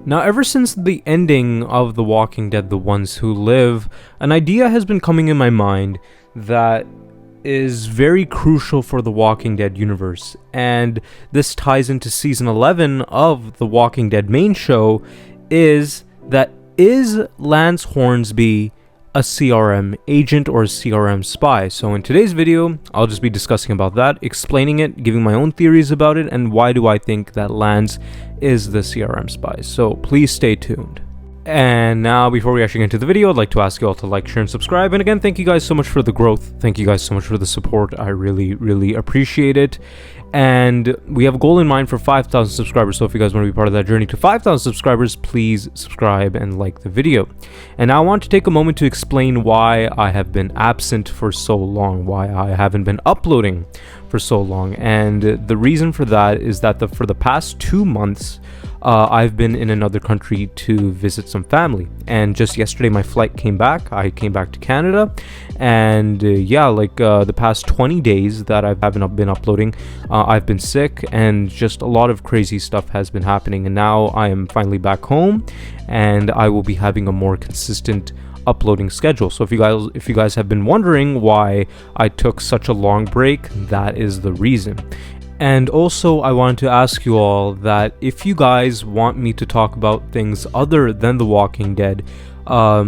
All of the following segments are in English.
Now, ever since the ending of The Walking Dead, The Ones Who Live, an idea has been coming in my mind that is very crucial for the Walking Dead universe, and this ties into season 11 of the Walking Dead main show, is Lance Hornsby a CRM agent or a CRM spy? So in today's video, I'll just be discussing about that, explaining it, giving my own theories about it, and why do I think that Lance is the CRM spy. So please stay tuned. And now, before we actually get into the video, I'd like to ask you all to like, share, and subscribe. And again, thank you guys so much for the growth. Thank you guys so much for the support. I really appreciate it. And we have a goal in mind for 5,000 subscribers. So if you guys want to be part of that journey to 5,000 subscribers, please subscribe and like the video. And now I want to take a moment to explain why I have been absent for so long, why I haven't been uploading for so long. And the reason for that is that for the past 2 months, I've been in another country to visit some family, and just yesterday my flight came back. I came back to Canada, and the past 20 days that I haven't been uploading, I've been sick, and just a lot of crazy stuff has been happening. And now I am finally back home, and I will be having a more consistent uploading schedule. So if you guys have been wondering why I took such a long break, that is the reason. And also, I wanted to ask you all that if you guys want me to talk about things other than The Walking Dead,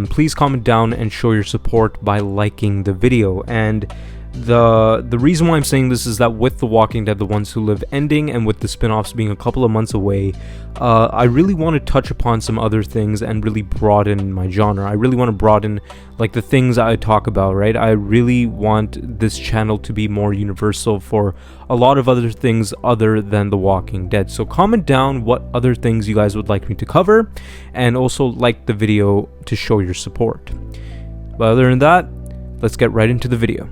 please comment down and show your support by liking the video. And the reason why I'm saying this is that with The Walking Dead, The Ones Who Live ending, and with the spin-offs being a couple of months away, I really want to touch upon some other things and really broaden my genre. I really want to broaden like the things I talk about, right? I really want this channel to be more universal for a lot of other things other than The Walking Dead. So comment down what other things you guys would like me to cover, and also like the video to show your support. But other than that, let's get right into the video.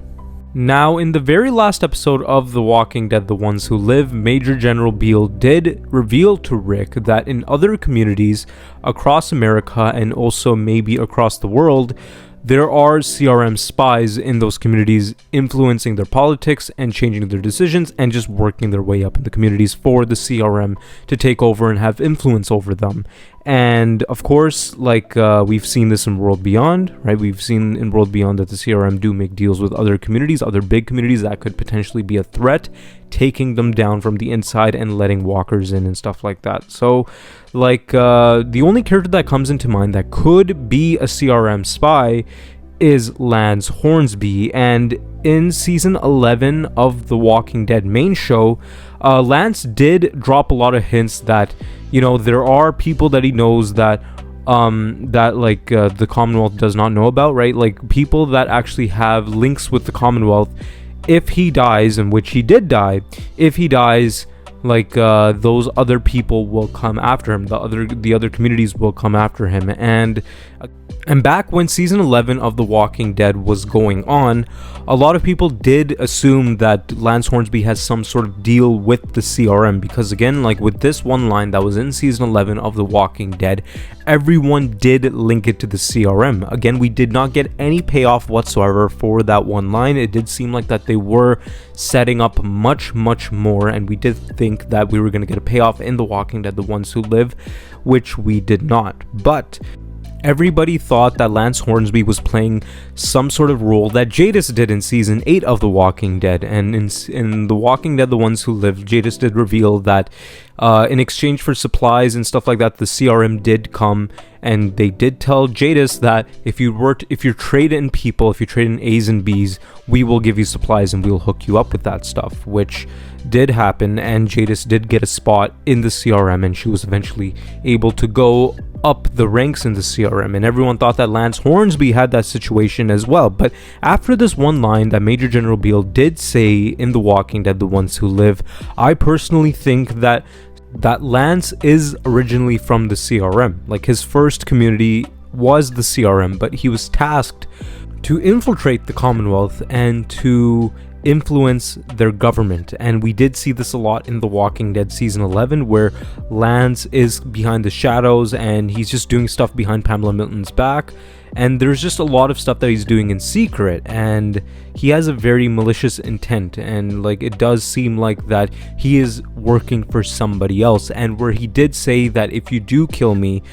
Now, in the very last episode of The Walking Dead, The Ones Who Live, Major General Beale did reveal to Rick that in other communities across America and also maybe across the world, there are CRM spies in those communities influencing their politics and changing their decisions and just working their way up in the communities for the CRM to take over and have influence over them. And of course, we've seen this in World Beyond, right? We've seen in World Beyond that the CRM do make deals with other communities, other big communities that could potentially be a threat, taking them down from the inside and letting walkers in and stuff like that. So, the only character that comes into mind that could be a CRM spy is Lance Hornsby. And in season 11 of The Walking Dead main show, Lance did drop a lot of hints that, there are people that he knows that the Commonwealth does not know about, right? Like people that actually have links with the Commonwealth. If he dies, in which he did die, if he dies, those other people will come after him. The other communities will come after him. And back when season 11 of The Walking Dead was going on, a lot of people did assume that Lance Hornsby has some sort of deal with the CRM, because again, with this one line that was in season 11 of The Walking Dead, everyone did link it to the CRM. Again, we did not get any payoff whatsoever for that one line. It did seem like that they were setting up much more, and we did think that we were going to get a payoff in The Walking Dead, The Ones Who Live, which we did not. But everybody thought that Lance Hornsby was playing some sort of role that Jadis did in season 8 of The Walking Dead. And in The Walking Dead, The Ones Who Live, Jadis did reveal that in exchange for supplies and stuff like that, the CRM did come, and they did tell Jadis that if you're trading people, if you trade in A's and B's, we will give you supplies and we'll hook you up with that stuff, which did happen. And Jadis did get a spot in the CRM, and she was eventually able to go up the ranks in the CRM, and everyone thought that Lance Hornsby had that situation as well. But after this one line that Major General Beale did say in The Walking Dead, The Ones Who Live, I personally think that Lance is originally from the CRM. His first community was the CRM, but he was tasked to infiltrate the Commonwealth and to influence their government. And we did see this a lot in The Walking Dead season 11, where Lance is behind the shadows and he's just doing stuff behind Pamela Milton's back, and there's just a lot of stuff that he's doing in secret, and he has a very malicious intent, and like it does seem like that he is working for somebody else. And where he did say that if you do kill me,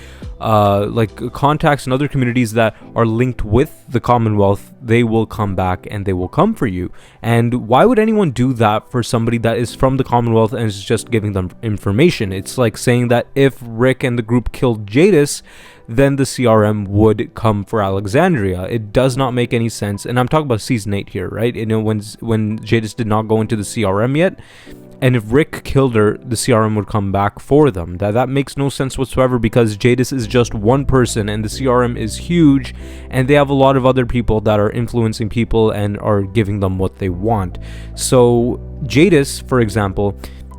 like contacts and other communities that are linked with the Commonwealth, they will come back and they will come for you. And why would anyone do that for somebody that is from the Commonwealth and is just giving them information? It's like saying that if Rick and the group killed Jadis, then the CRM would come for Alexandria. It does not make any sense. And I'm talking about season 8 here, right? You know, when Jadis did not go into the CRM yet, and if Rick killed her, the CRM would come back for them. That makes no sense whatsoever, because Jadis is just one person and the CRM is huge, and they have a lot of other people that are influencing people and are giving them what they want. So Jadis, for example,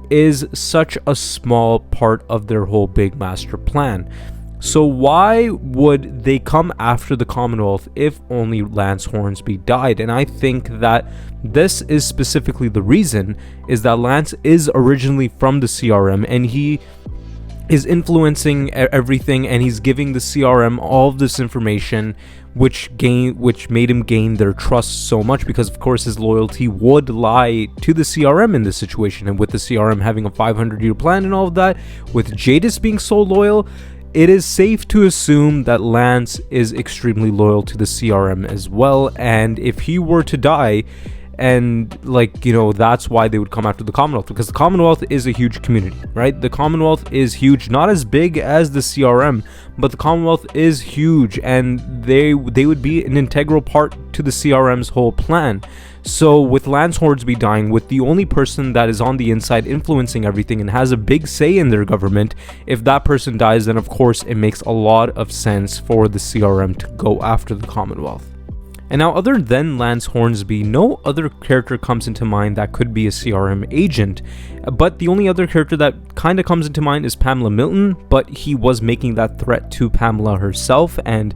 is such a small part of their whole big master plan. So why would they come after the Commonwealth if only Lance Hornsby died? And I think that this is specifically the reason, is that Lance is originally from the CRM, and he is influencing everything, and he's giving the CRM all of this information, which made him gain their trust so much, because of course his loyalty would lie to the CRM in this situation. And with the CRM having a 500-year plan and all of that, with Jadis being so loyal, it is safe to assume that Lance is extremely loyal to the CRM as well. And if he were to die, and like, you know, that's why they would come after the Commonwealth, because the Commonwealth is a huge community, right? The Commonwealth is huge, not as big as the CRM, but the Commonwealth is huge, and they would be an integral part to the CRM's whole plan. So with Lance Hornsby dying, with the only person that is on the inside influencing everything and has a big say in their government, if that person dies, then of course it makes a lot of sense for the CRM to go after the Commonwealth. And now, other than Lance Hornsby, no other character comes into mind that could be a CRM agent. But the only other character that kind of comes into mind is Pamela Milton, but he was making that threat to Pamela herself, and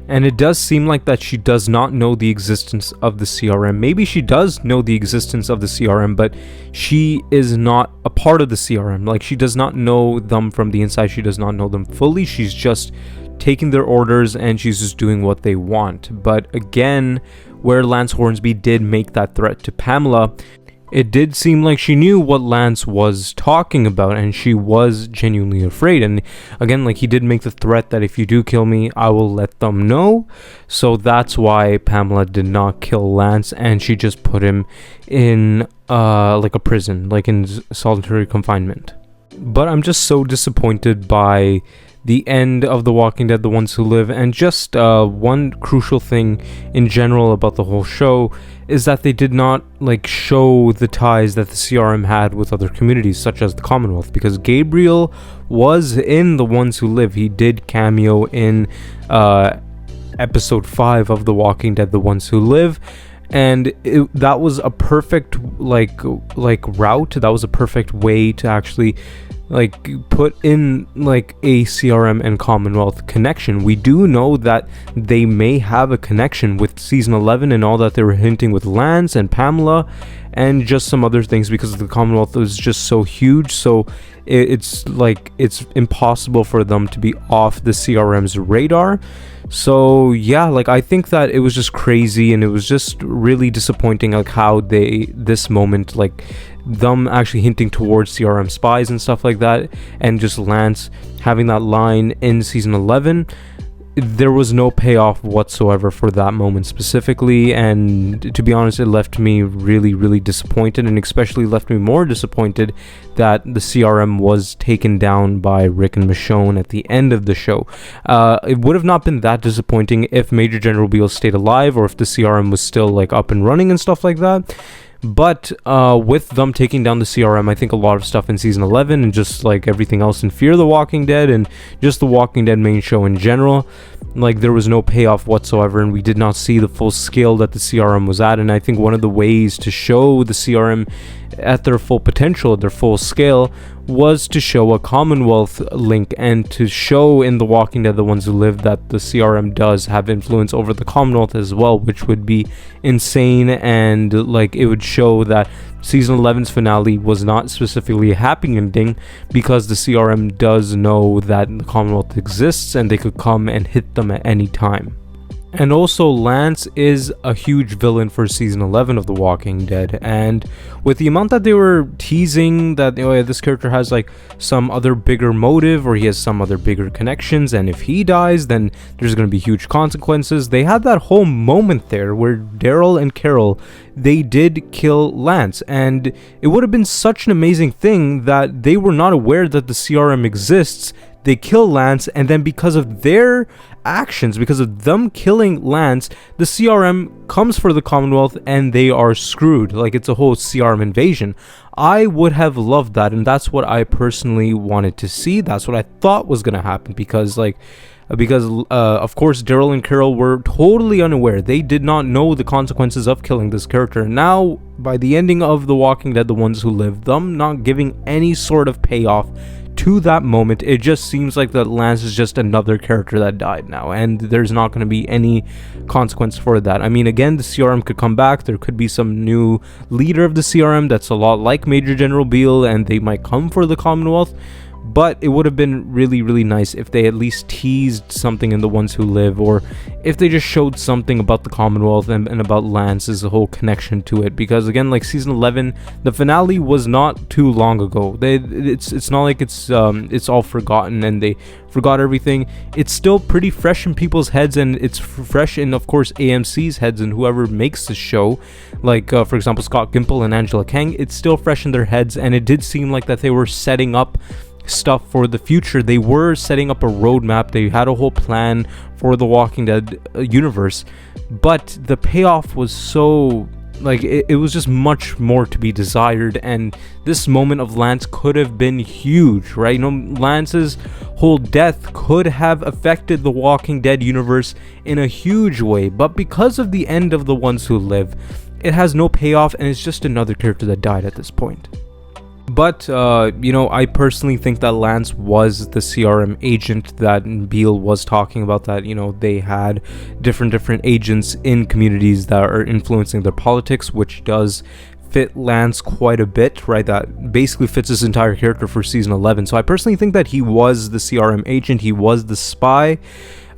it does seem like that she does not know the existence of the CRM. Maybe she does know the existence of the CRM, but she is not a part of the CRM. Like, she does not know them from the inside. She does not know them fully. She's just taking their orders, and she's just doing what they want. But again, where Lance Hornsby did make that threat to Pamela, it did seem like she knew what Lance was talking about, and she was genuinely afraid. And again, like, he did make the threat that if you do kill me, I will let them know. So that's why Pamela did not kill Lance, and she just put him in like a prison, like in solitary confinement. But I'm just so disappointed by the end of The Walking Dead, The Ones Who Live. And just one crucial thing in general about the whole show is that they did not like show the ties that the CRM had with other communities, such as the Commonwealth, because Gabriel was in The Ones Who Live. He did cameo in episode 5 of The Walking Dead, The Ones Who Live. And that was a perfect like route. That was a perfect way to actually like put in like a CRM and Commonwealth connection. We do know that they may have a connection with season 11 and all that they were hinting with Lance and Pamela and just some other things, because the Commonwealth was just so huge. So it's like it's impossible for them to be off the CRM's radar. So yeah, like I think that it was just crazy, and it was just really disappointing like how this moment, like them actually hinting towards CRM spies and stuff like that, and just Lance having that line in season 11, there was no payoff whatsoever for that moment specifically. And to be honest, it left me really disappointed, and especially left me more disappointed that the CRM was taken down by Rick and Michonne at the end of the show. It would have not been that disappointing if Major General Beale stayed alive, or if the CRM was still like up and running and stuff like that. But with them taking down the CRM, I think a lot of stuff in season 11 and just like everything else in Fear the Walking Dead and just the Walking Dead main show in general, like there was no payoff whatsoever, and we did not see the full scale that the CRM was at. And I think one of the ways to show the CRM at their full potential, at their full scale, was to show a Commonwealth link, and to show in The Walking Dead, The Ones Who Live, that the CRM does have influence over the Commonwealth as well, which would be insane. And like it would show that season 11's finale was not specifically a happy ending, because the CRM does know that the Commonwealth exists and they could come and hit them at any time. And also, Lance is a huge villain for season 11 of The Walking Dead, and with the amount that they were teasing that, oh yeah, this character has like some other bigger motive, or he has some other bigger connections, and if he dies then there's going to be huge consequences. They had that whole moment there where Daryl and Carol, they did kill Lance, and it would have been such an amazing thing that they were not aware that the CRM exists. They kill Lance, and then because of their actions, because of them killing Lance, the CRM comes for the Commonwealth and they are screwed. Like, it's a whole CRM invasion. I would have loved that, and that's what I personally wanted to see. That's what I thought was going to happen, because of course Daryl and Carol were totally unaware. They did not know the consequences of killing this character. Now, by the ending of The Walking Dead, The Ones Who Live, them not giving any sort of payoff to that moment, it just seems like that Lance is just another character that died now, and there's not going to be any consequence for that. I mean, again, the CRM could come back. There could be some new leader of the CRM that's a lot like Major General Beale, and they might come for the Commonwealth. But it would have been really, really nice if they at least teased something in The Ones Who Live, or if they just showed something about the Commonwealth and about Lance's whole connection to it. Because again, like season 11, the finale was not too long ago. It's not like it's all forgotten and they forgot everything. It's still pretty fresh in people's heads, and it's fresh in, of course, AMC's heads and whoever makes the show. Like for example, Scott Gimple and Angela Kang. It's still fresh in their heads, and it did seem like that they were setting up stuff for the future. They were setting up a roadmap. They had a whole plan for the Walking Dead universe, but the payoff was so, like, it was just much more to be desired. And this moment of Lance could have been huge, right? You know, Lance's whole death could have affected the Walking Dead universe in a huge way, but because of the end of The Ones Who Live, it has no payoff, and it's just another character that died at this point. But, you know, I personally think that Lance was the CRM agent that Beale was talking about, that, you know, they had different agents in communities that are influencing their politics, which does fit Lance quite a bit, right? That basically fits his entire character for season 11. So I personally think that he was the CRM agent, he was the spy.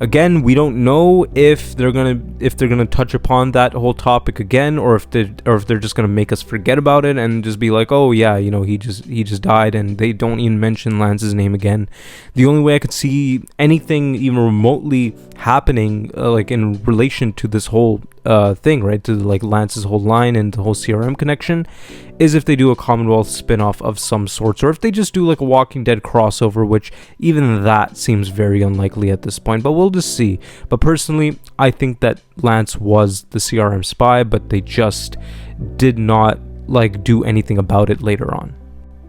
Again, we don't know if they're gonna touch upon that whole topic again, or if they're just gonna make us forget about it and just be like, oh yeah, you know, he just died, and they don't even mention Lance's name again. The only way I could see anything even remotely happening, like in relation to this whole thing, right, to like Lance's whole line and the whole CRM connection, is if they do a Commonwealth spin-off of some sorts, or if they just do like a Walking Dead crossover, which even that seems very unlikely at this point, but we'll just see. But personally, I think that Lance was the CRM spy, but they just did not like do anything about it later on.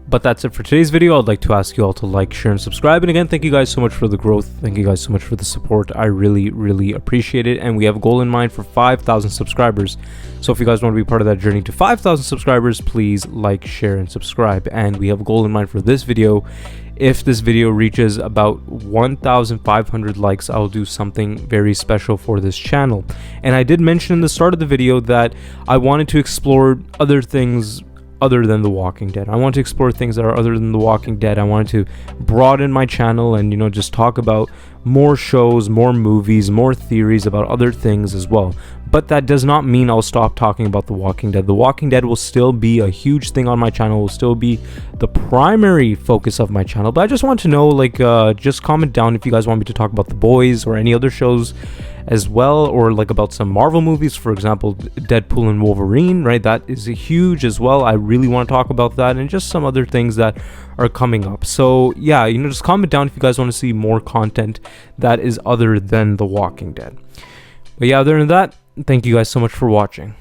But that's it for today's video. I'd like to ask you all to like, share, and subscribe. And again, thank you guys so much for the growth. Thank you guys so much for the support. I really, really appreciate it. And we have a goal in mind for 5,000 subscribers. So if you guys want to be part of that journey to 5,000 subscribers, please like, share, and subscribe. And we have a goal in mind for this video. If this video reaches about 1,500 likes, I'll do something very special for this channel. And I did mention in the start of the video that I wanted to explore other things other than The Walking Dead. I want to explore things that are other than The Walking Dead. I wanted to broaden my channel and, you know, just talk about more shows, more movies, more theories about other things as well. But that does not mean I'll stop talking about The Walking Dead. The Walking Dead will still be a huge thing on my channel, will still be the primary focus of my channel. But I just want to know, like, just comment down if you guys want me to talk about The Boys or any other shows as well, or like about some Marvel movies, for example, Deadpool and Wolverine, right? That is huge as well. I really want to talk about that, and just some other things that are coming up. So yeah, you know, just comment down if you guys want to see more content that is other than The Walking Dead. But yeah, other than that, thank you guys so much for watching.